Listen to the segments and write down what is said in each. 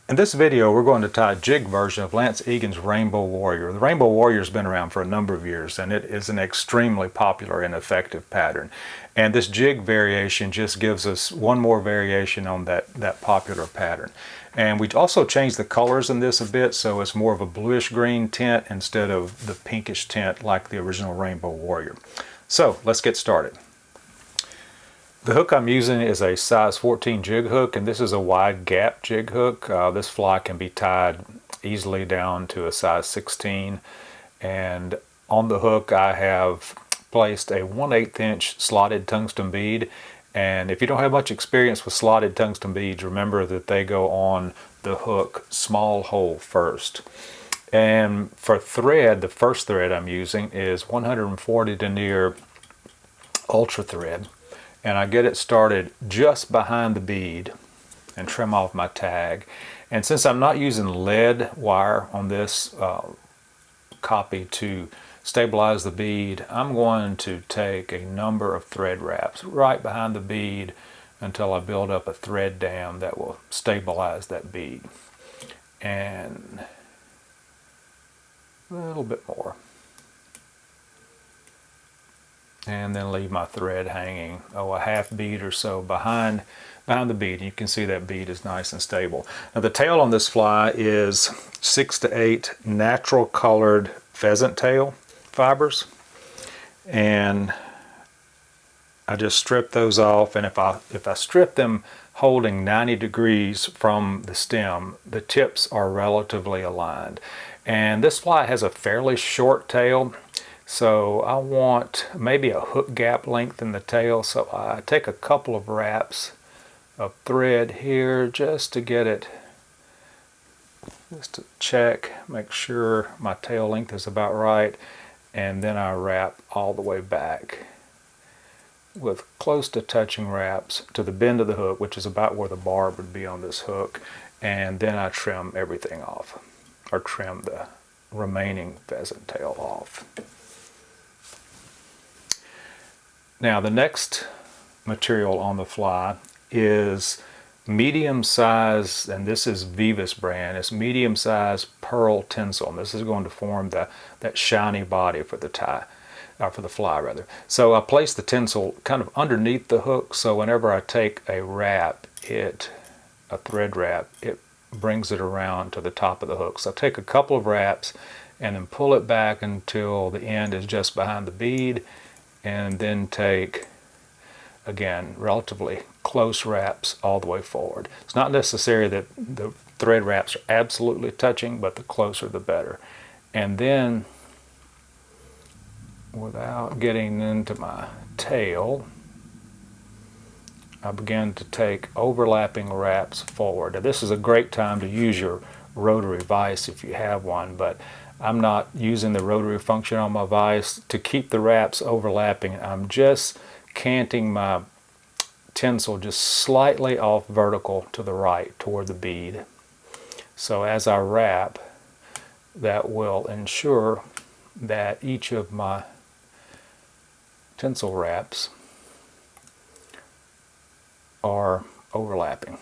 In this video, we're going to tie a jig version of Lance Egan's Rainbow Warrior. The Rainbow Warrior has been around for a number of years, and it is an extremely popular and effective pattern. And this jig variation just gives us one more variation on that popular pattern. And we also changed the colors in this a bit, so it's more of a bluish green tint instead of the pinkish tint like the original Rainbow Warrior. So let's get started. The hook I'm using is a size 14 jig hook, and this is a wide gap jig hook. This fly can be tied easily down to a size 16, and on the hook I have placed a 1/8 inch slotted tungsten bead. And if you don't have much experience with slotted tungsten beads, remember that they go on the hook small hole first. And for thread, the first thread I'm using is 140 denier ultra thread. And I get it started just behind the bead and trim off my tag. And since I'm not using lead wire on this copy to stabilize the bead, I'm going to take a number of thread wraps right behind the bead until I build up a thread dam that will stabilize that bead. And a little bit more. And then leave my thread hanging, a half bead or so behind the bead. You can see that bead is nice and stable. Now the tail on this fly is 6 to 8 natural colored pheasant tail fibers, and I just strip those off. And if I strip them holding 90 degrees from the stem, the tips are relatively aligned. And this fly has a fairly short tail, so I want maybe a hook gap length in the tail. So I take a couple of wraps of thread here just to get it, just to check, make sure my tail length is about right. And then I wrap all the way back with close to touching wraps to the bend of the hook, which is about where the barb would be on this hook. And then I trim everything off, or trim the remaining pheasant tail off. Now the next material on the fly is medium size, and this is Veevus brand. It's medium size pearl tinsel, and this is going to form that shiny body for the tie, for the fly rather. So I place the tinsel kind of underneath the hook, so whenever I take a wrap, a thread wrap, it brings it around to the top of the hook. So I take a couple of wraps and then pull it back until the end is just behind the bead, and then take, again, relatively close wraps all the way forward. It's not necessary that the thread wraps are absolutely touching, but the closer the better. And then, without getting into my tail, I begin to take overlapping wraps forward. Now, this is a great time to use your rotary vise if you have one, but I'm not using the rotary function on my vise to keep the wraps overlapping. I'm just canting my tinsel just slightly off vertical to the right toward the bead. So as I wrap, that will ensure that each of my tinsel wraps are overlapping.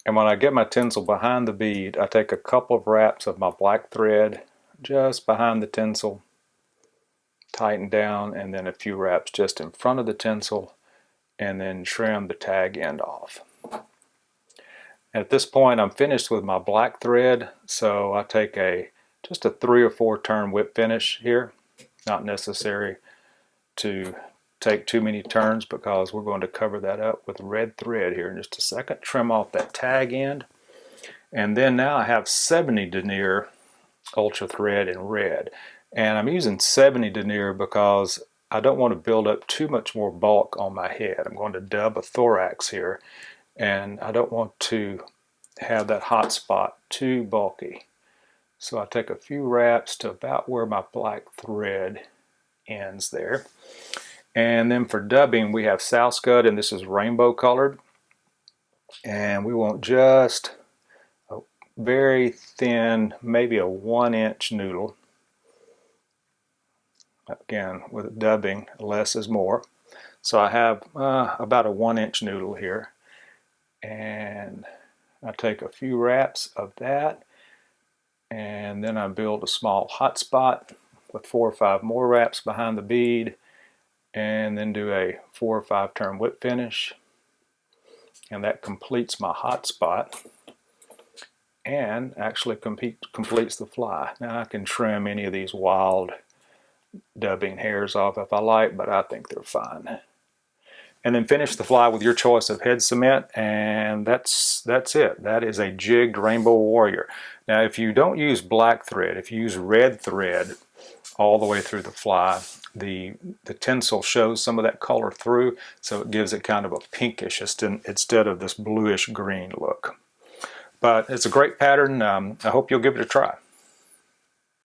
And when I get my tinsel behind the bead, I take a couple of wraps of my black thread just behind the tinsel, tighten down, and then a few wraps just in front of the tinsel, and then trim the tag end off. At this point, I'm finished with my black thread, so I take just a 3 or 4 turn whip finish here. Not necessary to take too many turns because we're going to cover that up with red thread here in just a second. Trim off that tag end, and then now I have 70 denier ultra thread in red, and I'm using 70 denier because I don't want to build up too much more bulk on my head. I'm going to dub a thorax here, and I don't want to have that hot spot too bulky. So I take a few wraps to about where my black thread ends there. And then for dubbing, we have sow scud, and this is rainbow colored. And we want just a very thin, maybe a 1-inch noodle Again, with dubbing, less is more. So I have about a 1-inch noodle here, and I take a few wraps of that, and then I build a small hot spot with 4 or 5 more wraps behind the bead, and then do a 4 or 5 turn whip finish, and that completes my hot spot and actually completes the fly. Now I can trim any of these wild dubbing hairs off if I like, but I think they're fine. And then finish the fly with your choice of head cement, and that's it. That is a Jigged Rainbow Warrior. Now if you don't use black thread, if you use red thread all the way through the fly, the tinsel shows some of that color through, so it gives it kind of a pinkish instead of this bluish green look. But it's a great pattern. I hope you'll give it a try.